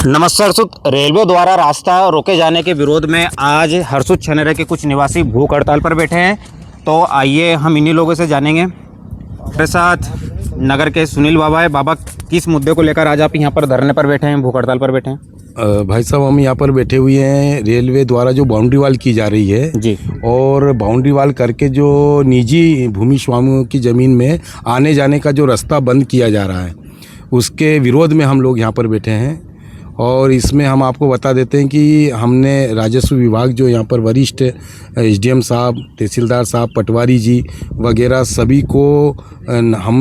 नमस्कार हर्षुत। रेलवे द्वारा रास्ता रोके जाने के विरोध में आज हर्षुत छनेरा के कुछ निवासी भूख हड़ताल पर बैठे हैं। तो आइए हम इन्हीं लोगों से जानेंगे। मेरे साथ नगर के सुनील बाबा है। बाबा, किस मुद्दे को लेकर आज आप यहाँ पर धरने पर बैठे हैं, भूख हड़ताल पर बैठे हैं? भाई साहब, हम यहाँ पर बैठे हुए हैं। रेलवे द्वारा जो बाउंड्री वाल की जा रही है जी, और बाउंड्री वाल करके जो निजी भूमि स्वामियों की ज़मीन में आने जाने का जो रास्ता बंद किया जा रहा है, उसके विरोध में हम लोग यहाँ पर बैठे हैं। और इसमें हम आपको बता देते हैं कि हमने राजस्व विभाग जो यहाँ पर वरिष्ठ एसडीएम साहब, तहसीलदार साहब, पटवारी जी वगैरह सभी को हम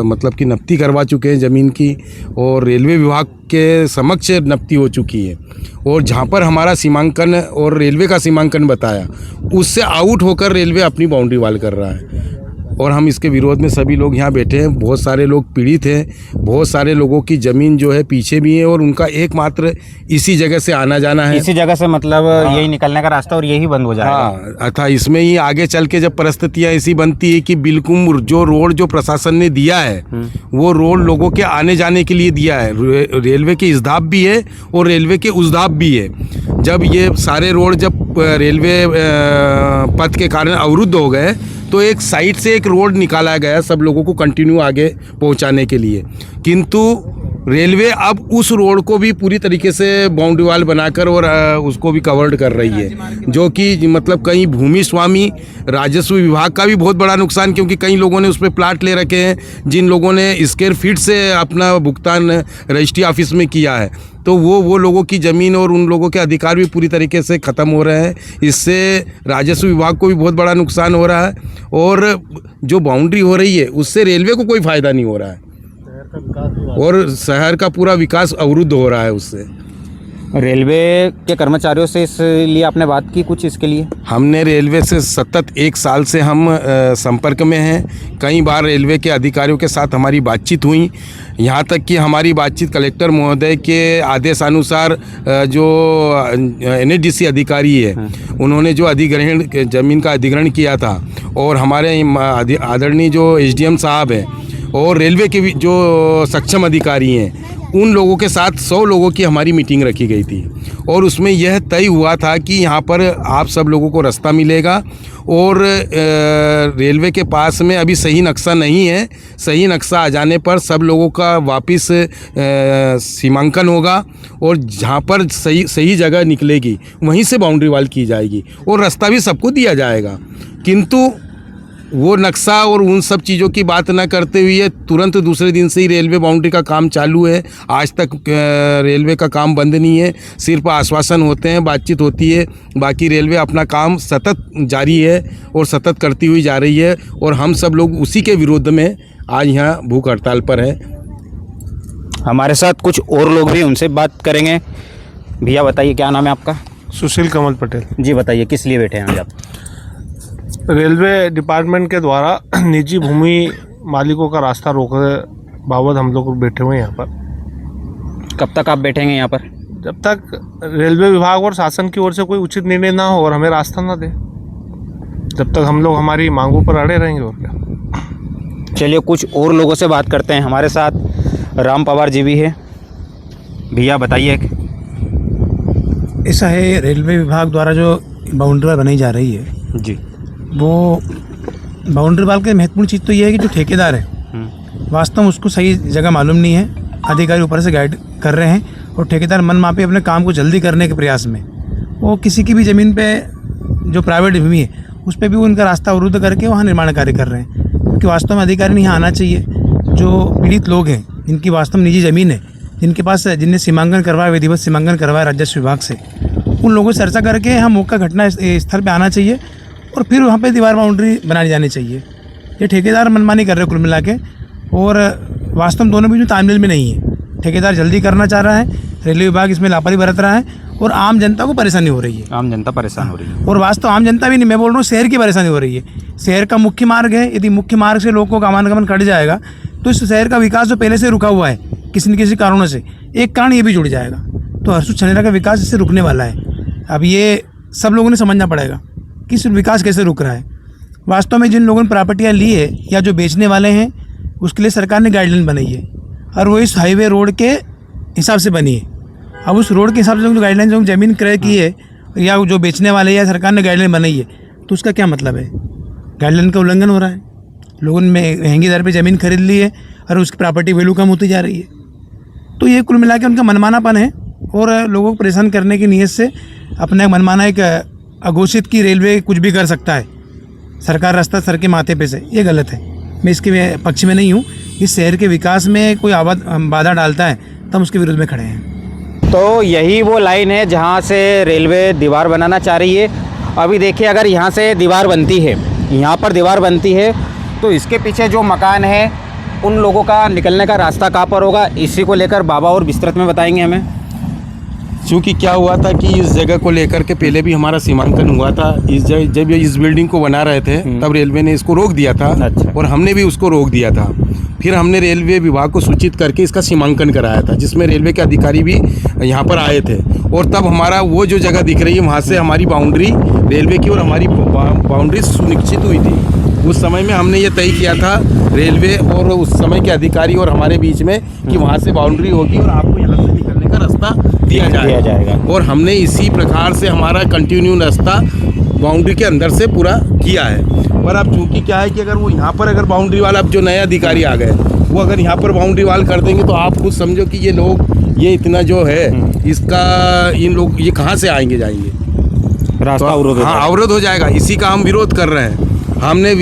मतलब कि नफ्ती करवा चुके हैं ज़मीन की, और रेलवे विभाग के समक्ष नफ्ती हो चुकी है। और जहाँ पर हमारा सीमांकन और रेलवे का सीमांकन बताया, उससे आउट होकर रेलवे अपनी बाउंड्री वाल कर रहा है। और हम इसके विरोध में सभी लोग यहाँ बैठे हैं। बहुत सारे लोग पीड़ित हैं, बहुत सारे लोगों की ज़मीन जो है पीछे भी है, और उनका एकमात्र इसी जगह से आना जाना है। इसी जगह से मतलब यही निकलने का रास्ता और यही बंद हो जाएगा। हाँ, अथा इसमें ही आगे चल के जब परिस्थितियाँ ऐसी बनती है कि बिल्कुल जो रोड जो प्रशासन ने दिया है वो रोड लोगों के आने जाने के लिए दिया है। रेलवे के इस धाप भी है और रेलवे के उस धाप भी है। जब ये सारे रोड जब रेलवे पथ के कारण अवरुद्ध हो गए तो एक साइड से एक रोड निकाला गया सब लोगों को कंटिन्यू आगे पहुंचाने के लिए, किंतु रेलवे अब उस रोड को भी पूरी तरीके से बाउंड्री वाल बनाकर और उसको भी कवर्ड कर रही है, जो कि मतलब कहीं भूमि स्वामी राजस्व विभाग का भी बहुत बड़ा नुकसान, क्योंकि कई लोगों ने उस पर प्लाट ले रखे हैं जिन लोगों ने स्क्वायर फीट से अपना भुगतान रजिस्ट्री ऑफिस में किया है। तो वो लोगों की ज़मीन और उन लोगों के अधिकार भी पूरी तरीके से ख़त्म हो रहे हैं। इससे राजस्व विभाग को भी बहुत बड़ा नुकसान हो रहा है, और जो बाउंड्री हो रही है उससे रेलवे को कोई फ़ायदा नहीं हो रहा है, और शहर का पूरा विकास अवरुद्ध हो रहा है उससे। रेलवे के कर्मचारियों से इसलिए आपने बात की कुछ इसके लिए? हमने रेलवे से सतत 1 साल से हम संपर्क में हैं। कई बार रेलवे के अधिकारियों के साथ हमारी बातचीत हुई, यहाँ तक कि हमारी बातचीत कलेक्टर महोदय के आदेशानुसार जो NHDC अधिकारी है उन्होंने जो अधिग्रहण ज़मीन का अधिग्रहण किया था, और हमारे आदरणीय जो SDM साहब हैं और रेलवे के जो सक्षम अधिकारी हैं, उन लोगों के साथ 100 लोगों की हमारी मीटिंग रखी गई थी, और उसमें यह तय हुआ था कि यहाँ पर आप सब लोगों को रास्ता मिलेगा, और रेलवे के पास में अभी सही नक्शा नहीं है। सही नक्शा आ जाने पर सब लोगों का वापस सीमांकन होगा, और जहाँ पर सही जगह निकलेगी वहीं से बाउंड्री वाल की जाएगी, और रास्ता भी सबको दिया जाएगा। किंतु वो नक्शा और उन सब चीज़ों की बात न करते हुए तुरंत दूसरे दिन से ही रेलवे बाउंड्री का काम चालू है। आज तक रेलवे का काम बंद नहीं है, सिर्फ आश्वासन होते हैं, बातचीत होती है, बाकी रेलवे अपना काम सतत जारी है और सतत करती हुई जा रही है। और हम सब लोग उसी के विरोध में आज यहाँ भूख हड़ताल पर है। हमारे साथ कुछ और लोग भी, उनसे बात करेंगे। भैया बताइए, क्या नाम है आपका? सुशील कमल पटेल जी, बताइए किस लिए बैठे हैं आज आप? रेलवे डिपार्टमेंट के द्वारा निजी भूमि मालिकों का रास्ता रोकने बाबत हम लोग बैठे हुए हैं यहाँ पर। कब तक आप बैठेंगे यहाँ पर? जब तक रेलवे विभाग और शासन की ओर से कोई उचित निर्णय ना हो और हमें रास्ता ना दे, जब तक हम लोग हमारी मांगों पर अड़े रहेंगे। और क्या, चलिए कुछ और लोगों से बात करते हैं। हमारे साथ राम पवार जी भी है। भैया बताइए। ऐसा है, रेलवे विभाग द्वारा जो बाउंड्री वाल बनाई जा रही है जी, वो बाउंड्री वाल की महत्वपूर्ण चीज़ तो ये है कि जो ठेकेदार है वास्तव में उसको सही जगह मालूम नहीं है। अधिकारी ऊपर से गाइड कर रहे हैं, और ठेकेदार मन मापे अपने काम को जल्दी करने के प्रयास में वो किसी की भी ज़मीन पे जो प्राइवेट भूमि है उस पर भी वो उनका रास्ता अवरुद्ध करके वहाँ निर्माण कार्य कर रहे हैं। क्योंकि वास्तव में अधिकारी नहीं आना चाहिए। जो पीड़ित लोग हैं, जिनकी वास्तव में निजी ज़मीन है, जिनके पास जिनने सीमांकन करवाया, विधिवत सीमांकन करवाया राजस्व विभाग से, उन लोगों से चर्चा करके हम मौका घटना स्थल पे आना चाहिए, और फिर वहाँ पे दीवार बाउंड्री बनाई जानी चाहिए। ये ठेकेदार मनमानी कर रहे हैं कुल मिला के, और वास्तव में दोनों बीच में तालमेल में नहीं है। ठेकेदार जल्दी करना चाह रहा है, रेलवे विभाग इसमें लापरवाही बरत रहा है, और आम जनता को परेशानी हो रही है। आम जनता परेशान हो रही है, और वास्तव आम जनता भी नहीं, मैं बोल रहा हूँ शहर की परेशानी हो रही है। शहर का मुख्य मार्ग है, यदि मुख्य मार्ग से लोगों का आवागमन कट जाएगा तो इस शहर का विकास जो पहले से रुका हुआ है किसी न किसी कारणों से, एक कारण ये भी जुड़ जाएगा, तो हर्षुत छनेरा का विकास इससे रुकने वाला है। अब ये सब लोगों ने समझना पड़ेगा कि इस विकास कैसे रुक रहा है। वास्तव में जिन लोगों ने प्रॉपर्टियाँ ली है या जो बेचने वाले हैं, उसके लिए सरकार ने गाइडलाइन बनाई है, और वो इस हाईवे रोड के हिसाब से बनी है। अब उस रोड के हिसाब से जो गाइडलाइन जो ज़मीन क्रय की है या जो बेचने वाले या सरकार ने गाइडलाइन बनाई है, तो उसका क्या मतलब है? गाइडलाइन का उल्लंघन हो रहा है। लोगों ने महंगी दर पे ज़मीन खरीद ली है और उसकी प्रॉपर्टी वैल्यू कम होती जा रही है। तो ये कुल मिला के उनका मनमानापन है और लोगों को परेशान करने की नीयत से अपना मनमाना एक अघोषित की रेलवे कुछ भी कर सकता है, सरकार रास्ता सर के माथे पे से, ये गलत है। मैं इसके पक्ष में नहीं हूँ। इस शहर के विकास में कोई बाधा डालता है तो हम उसके विरोध में खड़े हैं। तो यही वो लाइन है जहाँ से रेलवे दीवार बनाना चाह रही है। अभी देखिए, अगर यहाँ से दीवार बनती है, यहाँ पर दीवार बनती है, तो इसके पीछे जो मकान है उन लोगों का निकलने का रास्ता कहाँ पर होगा, इसी को लेकर बाबा और विस्तृत में बताएंगे हमें। क्योंकि क्या हुआ था कि इस जगह को लेकर के पहले भी हमारा सीमांकन हुआ था। जब ये इस बिल्डिंग को बना रहे थे तब रेलवे ने इसको रोक दिया था। अच्छा। और हमने भी उसको रोक दिया था। फिर हमने रेलवे विभाग को सूचित करके इसका सीमांकन कराया था, जिसमें रेलवे के अधिकारी भी यहाँ पर आए थे। और तब हमारा वो जो जगह दिख रही है वहाँ से हमारी बाउंड्री रेलवे की और हमारी बाउंड्री सुनिश्चित हुई थी। उस समय में हमने ये तय किया था रेलवे और उस समय के अधिकारी और हमारे बीच में कि वहाँ से बाउंड्री होगी और आपको यहाँ से निकलने का रास्ता दिया जाएगा। और हमने इसी प्रकार से हमारा कंटिन्यू रास्ता बाउंड्री के अंदर से पूरा किया है। पर अब चूँकि क्या है कि अगर वो यहाँ पर अगर बाउंड्री वाला अब जो नए अधिकारी आ गए वो अगर यहाँ पर बाउंड्री वाल कर देंगे तो आप खुद समझो कि ये लोग ये इतना जो है इसका इन लोग ये कहाँ से आएंगे जाएंगे, रास्ता अवरोध हो हाँ जाएगा। अवरोध हो जाएगा। इसी का हम विरोध कर रहे हैं। हमने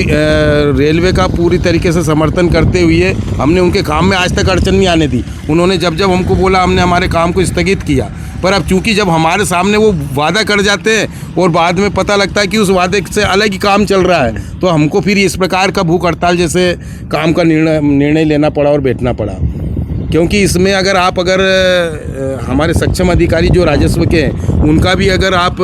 रेलवे का पूरी तरीके से समर्थन करते हुए हमने उनके काम में आज तक अड़चन नहीं आने दी। उन्होंने जब जब हमको बोला हमने हमारे काम को स्थगित किया। पर अब चूंकि जब हमारे सामने वो वादा कर जाते हैं और बाद में पता लगता है कि उस वादे से अलग ही काम चल रहा है, तो हमको फिर इस प्रकार का भूख हड़ताल जैसे काम का निर्णय लेना पड़ा और बैठना पड़ा। क्योंकि इसमें अगर हमारे सक्षम अधिकारी जो राजस्व के हैं उनका भी अगर आप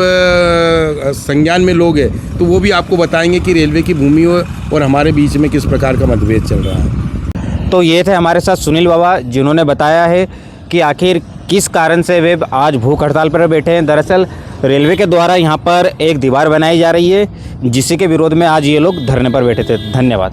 संज्ञान में लोगे तो वो भी आपको बताएंगे कि रेलवे की भूमि और हमारे बीच में किस प्रकार का मतभेद चल रहा है। तो ये थे हमारे साथ सुनील बाबा, जिन्होंने बताया है कि आखिर किस कारण से वे आज भूख हड़ताल पर बैठे हैं। दरअसल रेलवे के द्वारा यहाँ पर एक दीवार बनाई जा रही है, जिसी के विरोध में आज ये लोग धरने पर बैठे थे। धन्यवाद।